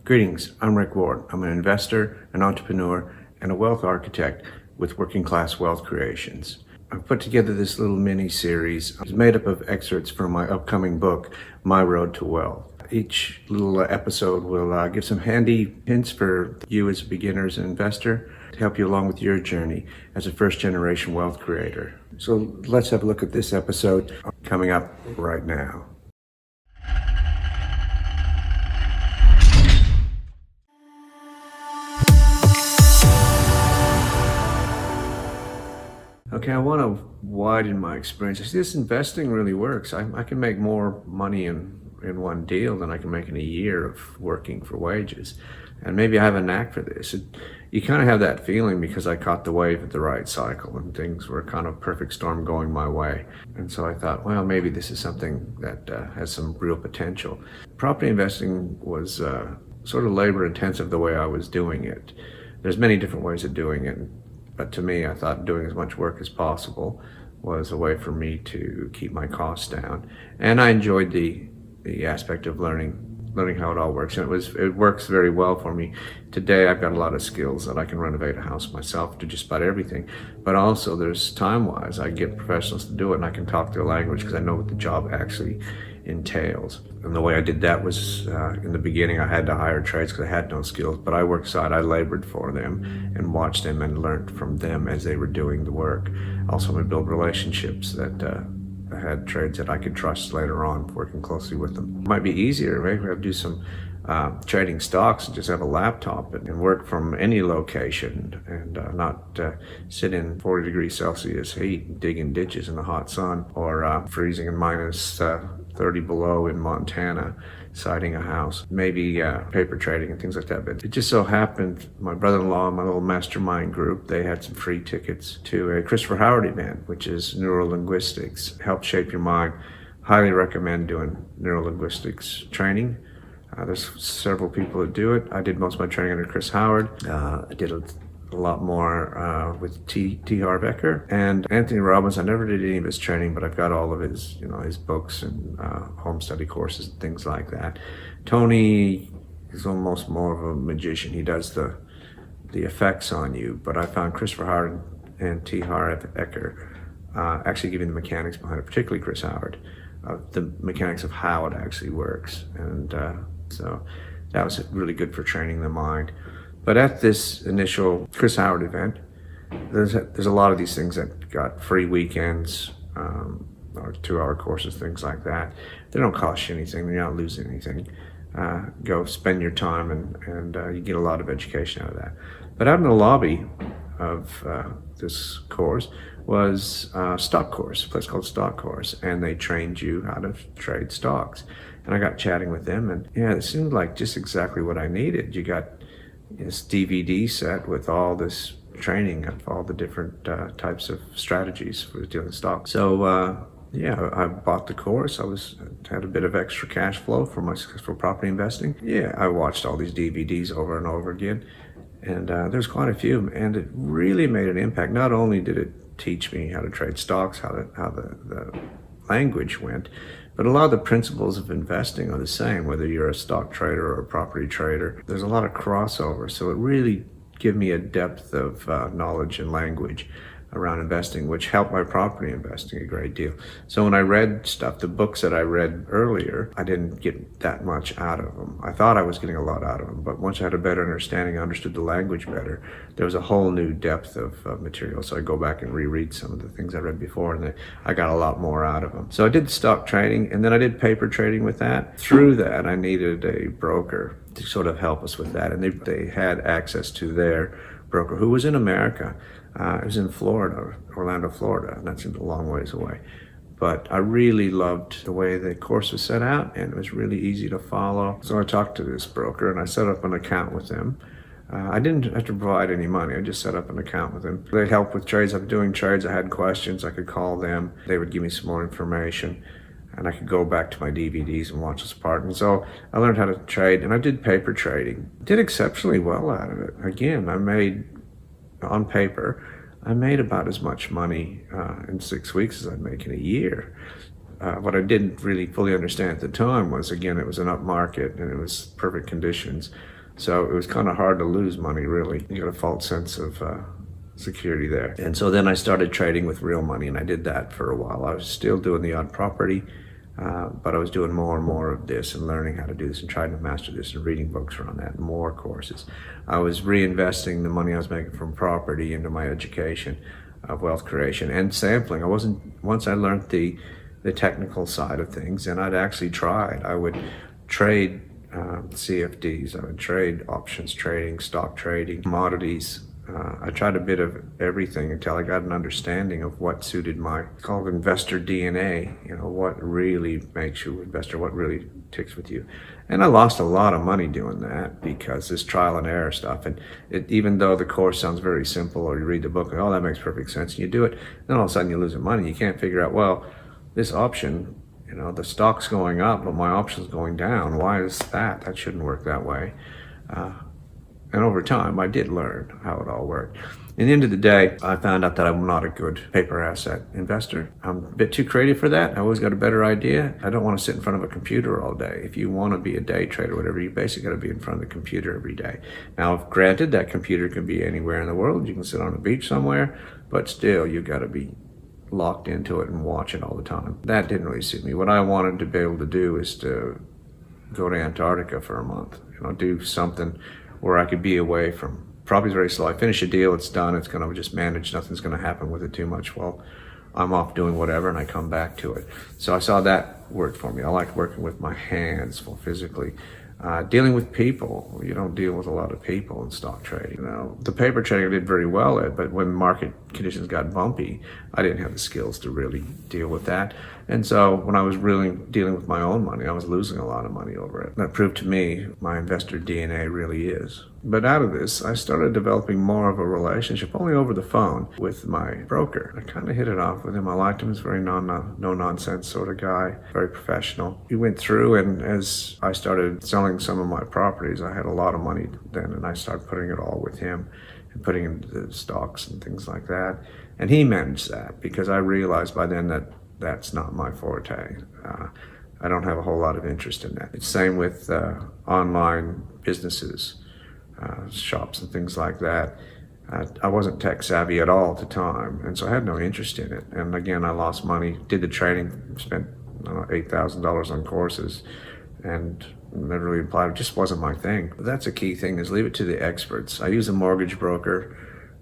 Greetings, I'm Rick Ward. I'm an investor, an entrepreneur, and a wealth architect with Working Class Wealth Creations. I've put together this little mini-series. It's made up of excerpts from my upcoming book, My Road to Wealth. Each little episode will give some handy hints for you as a beginner, as an investor, to help you along with your journey as a first-generation wealth creator. So let's have a look at this episode coming up right now. Okay, I want to widen my experience. I see this investing really works. I can make more money in one deal than I can make in a year of working for wages. And maybe I have a knack for this. You kind of have that feeling because I caught the wave at the right cycle and things were kind of perfect storm going my way. And so I thought, well, maybe this is something that has some real potential. Property investing was sort of labor intensive the way I was doing it. There's many different ways of doing it. But to me, I thought doing as much work as possible was a way for me to keep my costs down. And I enjoyed the aspect of learning how it all works. And it works very well for me. Today, I've got a lot of skills that I can renovate a house myself, do just about everything. But also there's time-wise, I get professionals to do it and I can talk their language because I know what the job actually entails. And the way I did that was in the beginning I had to hire trades because I had no skills, but I worked side, I labored for them and watched them and learned from them as they were doing the work. Also, I built relationships that I had trades that I could trust later on, working closely with them. It might be easier, maybe I have to do some trading stocks and just have a laptop and work from any location and not sit in 40 degrees Celsius heat, digging ditches in the hot sun, or freezing in minus 30 below in Montana, siding a house. Maybe paper trading and things like that. But it just so happened, my brother-in-law and my little mastermind group, they had some free tickets to a Christopher Howard event, which is neurolinguistics, help shape your mind. Highly recommend doing neurolinguistics training. There's several people that do it. I did most of my training under Chris Howard. I did a lot more with T. Harv Eker and Anthony Robbins. I never did any of his training, but I've got all of his, his books and home study courses and things like that. Tony is almost more of a magician. He does the effects on you, but I found Christopher Howard and T. Harv Eker actually giving the mechanics behind it, particularly Chris Howard, the mechanics of how it actually works. And so that was really good for training the mind. But at this initial Chris Howard event, there's a lot of these things that got free weekends, or 2-hour courses, things like that. They don't cost you anything. You're not losing anything. Go spend your time and you get a lot of education out of that. But out in the lobby of this course was a stock course, a place called Stock Course, and they trained you how to trade stocks. And I got chatting with them, and yeah, it seemed like just exactly what I needed. You got this DVD set with all this training of all the different types of strategies for dealing stocks. So yeah, I bought the course. I had a bit of extra cash flow for my successful property investing. Yeah, I watched all these DVDs over and over again, and there's quite a few, and it really made an impact. Not only did it teach me how to trade stocks, how the language went, but a lot of the principles of investing are the same, whether you're a stock trader or a property trader. There's a lot of crossover, so it really gave me a depth of knowledge and language around investing, which helped my property investing a great deal. So when I read stuff, the books that I read earlier, I didn't get that much out of them. I thought I was getting a lot out of them, but once I had a better understanding, I understood the language better, there was a whole new depth of material. So I go back and reread some of the things I read before, and I got a lot more out of them. So I did stock trading, and then I did paper trading with that. Through that, I needed a broker to sort of help us with that, and they had access to their broker who was in America. It was in Florida, Orlando, Florida, and that's a long ways away. But I really loved the way the course was set out, and it was really easy to follow. So I talked to this broker, and I set up an account with them. I didn't have to provide any money. I just set up an account with them. They'd help with trades. I'm doing trades. I had questions. I could call them. They would give me some more information, and I could go back to my DVDs and watch this part. And so I learned how to trade, and I did paper trading. Did exceptionally well out of it. Again, I made, on paper, I made about as much money in 6 weeks as I'd make in a year. What I didn't really fully understand at the time was, again, it was an up market and it was perfect conditions. So it was kind of hard to lose money, really. You got a false sense of security there. And so then I started trading with real money, and I did that for a while. I was still doing the odd property, but I was doing more and more of this and learning how to do this and trying to master this and reading books around that and more courses. I was reinvesting the money I was making from property into my education of wealth creation and sampling. Once I learned the technical side of things, and I'd actually tried. I would trade CFDs, I would trade options trading, stock trading, commodities. I tried a bit of everything until I got an understanding of what suited my, called investor DNA, what really makes you an investor, what really ticks with you. And I lost a lot of money doing that because this trial and error stuff, and even though the course sounds very simple, or you read the book and, oh, that makes perfect sense, and you do it, then all of a sudden you're losing money. You can't figure out, well, this option, the stock's going up, but my option's going down. Why is that? That shouldn't work that way. And over time, I did learn how it all worked. In the end of the day, I found out that I'm not a good paper asset investor. I'm a bit too creative for that. I always got a better idea. I don't want to sit in front of a computer all day. If you want to be a day trader or whatever, you basically got to be in front of the computer every day. Now, granted, that computer can be anywhere in the world. You can sit on a beach somewhere, but still, you got to be locked into it and watch it all the time. That didn't really suit me. What I wanted to be able to do is to go to Antarctica for a month, do something where I could be away from. Property's very slow. I finish a deal, it's done, it's going to just manage, nothing's going to happen with it too much. Well, I'm off doing whatever and I come back to it. So I saw that worked for me. I like working with my hands more physically. Dealing with people, you don't deal with a lot of people in stock trading. The paper trading I did very well at, but when market conditions got bumpy, I didn't have the skills to really deal with that. And so when I was really dealing with my own money, I was losing a lot of money over it. That proved to me my investor DNA really is. But out of this, I started developing more of a relationship, only over the phone, with my broker. I kind of hit it off with him. I liked him. He's a very no-nonsense sort of guy, very professional. He went through, and as I started selling some of my properties, I had a lot of money then, and I started putting it all with him and putting into the stocks and things like that. And he managed that because I realized by then that that's not my forte. I don't have a whole lot of interest in that. It's same with online businesses. Shops and things like that. I wasn't tech savvy at all at the time, and so I had no interest in it. And again, I lost money, did the trading, spent $8,000 on courses, and never really applied. It just wasn't my thing. But that's a key thing, is leave it to the experts. I use a mortgage broker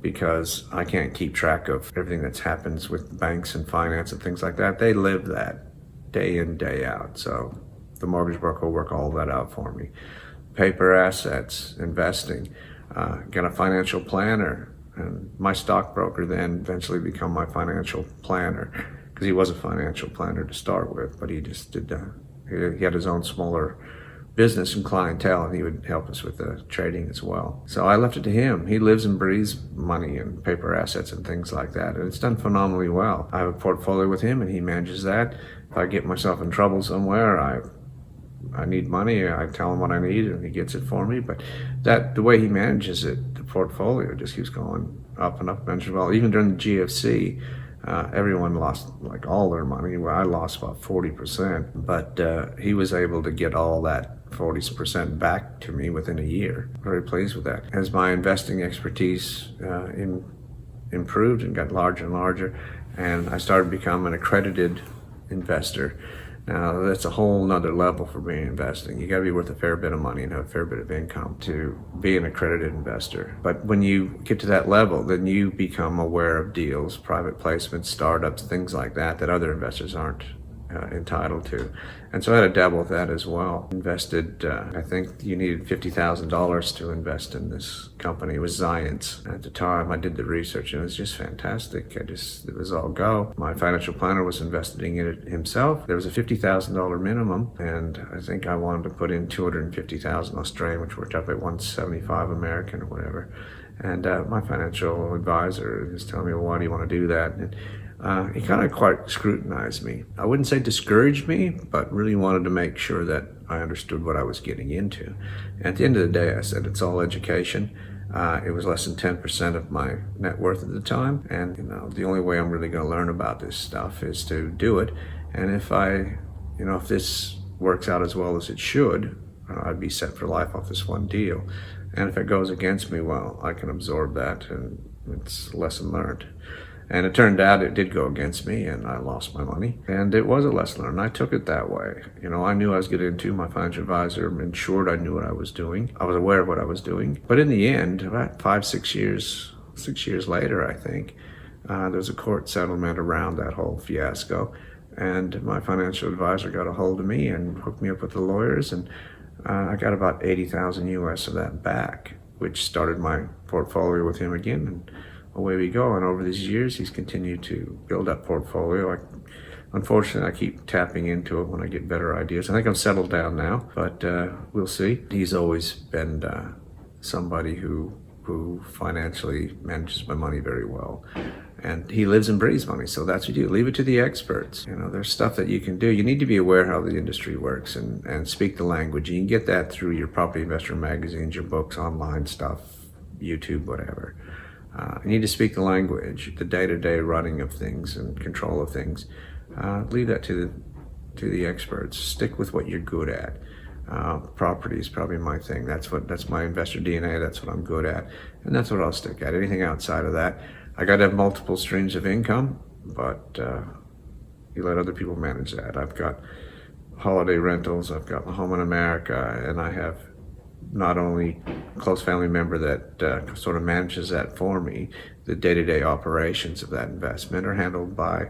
because I can't keep track of everything that happens with banks and finance and things like that. They live that day in, day out. So the mortgage broker will work all that out for me. Paper assets, investing, got a financial planner, and my stockbroker then eventually become my financial planner, because he was a financial planner to start with, but he just did, he had his own smaller business and clientele, and he would help us with the trading as well. So I left it to him. He lives and breathes money and paper assets and things like that, and it's done phenomenally well. I have a portfolio with him, and he manages that. If I get myself in trouble somewhere, I need money, I tell him what I need and he gets it for me. But the way he manages it, the portfolio just keeps going up and up. Well, even during the GFC, everyone lost like all their money. Well, I lost about 40%, but he was able to get all that 40% back to me within a year. Very pleased with that. As my investing expertise improved and got larger and larger, and I started becoming an accredited investor. Now, that's a whole nother level for being investing. You got to be worth a fair bit of money and have a fair bit of income to be an accredited investor. But when you get to that level, then you become aware of deals, private placements, startups, things like that other investors aren't entitled to. And so I had to dabble with that as well. Invested, I think you needed $50,000 to invest in this company. It was Zions. At the time, I did the research and it was just fantastic. It was all go. My financial planner was investing in it himself. There was a $50,000 minimum, and I think I wanted to put in 250,000 Australian, which worked out by 175 American or whatever. And my financial advisor was telling me, well, why do you want to do that? And he kind of quite scrutinized me. I wouldn't say discouraged me, but really wanted to make sure that I understood what I was getting into. And at the end of the day, I said, it's all education. It was less than 10% of my net worth at the time. And the only way I'm really going to learn about this stuff is to do it And if if this works out as well as it should, I'd be set for life off this one deal. And if it goes against me, well, I can absorb that, and it's a lesson learned. And it turned out it did go against me, and I lost my money. And it was a lesson learned. I took it that way. I knew I was getting into. My financial advisor ensured I knew what I was doing. I was aware of what I was doing. But in the end, about 6 years later, I think, there was a court settlement around that whole fiasco. And my financial advisor got a hold of me and hooked me up with the lawyers, and I got about 80,000 US of that back, which started my portfolio with him again, and away we go. And over these years, he's continued to build up portfolio. Unfortunately, I keep tapping into it when I get better ideas. I think I'm settled down now, but we'll see. He's always been somebody who financially manages my money very well. And he lives and breathes money, so that's what you do. Leave it to the experts. There's stuff that you can do. You need to be aware how the industry works and speak the language. You can get that through your property investor magazines, your books, online stuff, YouTube, whatever. You need to speak the language, the day-to-day running of things and control of things. Leave that to the experts. Stick with what you're good at. Property is probably my thing. That's my investor DNA. That's what I'm good at, and that's what I'll stick at. Anything outside of that, I got to have multiple streams of income, but you let other people manage that. I've got holiday rentals. I've got my home in America, and I have not only a close family member that sort of manages that for me. The day-to-day operations of that investment are handled by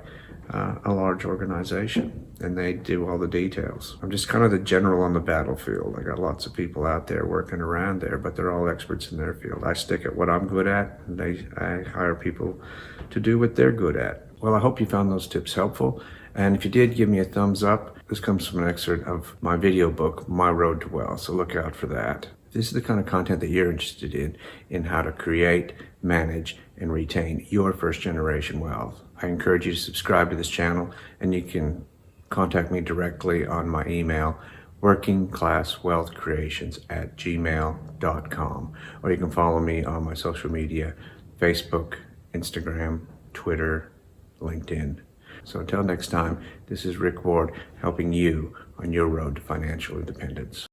a large organization, and they do all the details. I'm just kind of the general on the battlefield. I got lots of people out there working around there, but they're all experts in their field. I stick at what I'm good at, and I hire people to do what they're good at. Well, I hope you found those tips helpful, and if you did, give me a thumbs up. This comes from an excerpt of my video book, My Road to Wealth, so look out for that. This is the kind of content that you're interested in how to create, manage, and retain your first generation wealth. I encourage you to subscribe to this channel, and you can contact me directly on my email, workingclasswealthcreations@gmail.com, or you can follow me on my social media, Facebook, Instagram, Twitter, LinkedIn. So until next time, this is Rick Ward helping you on your road to financial independence.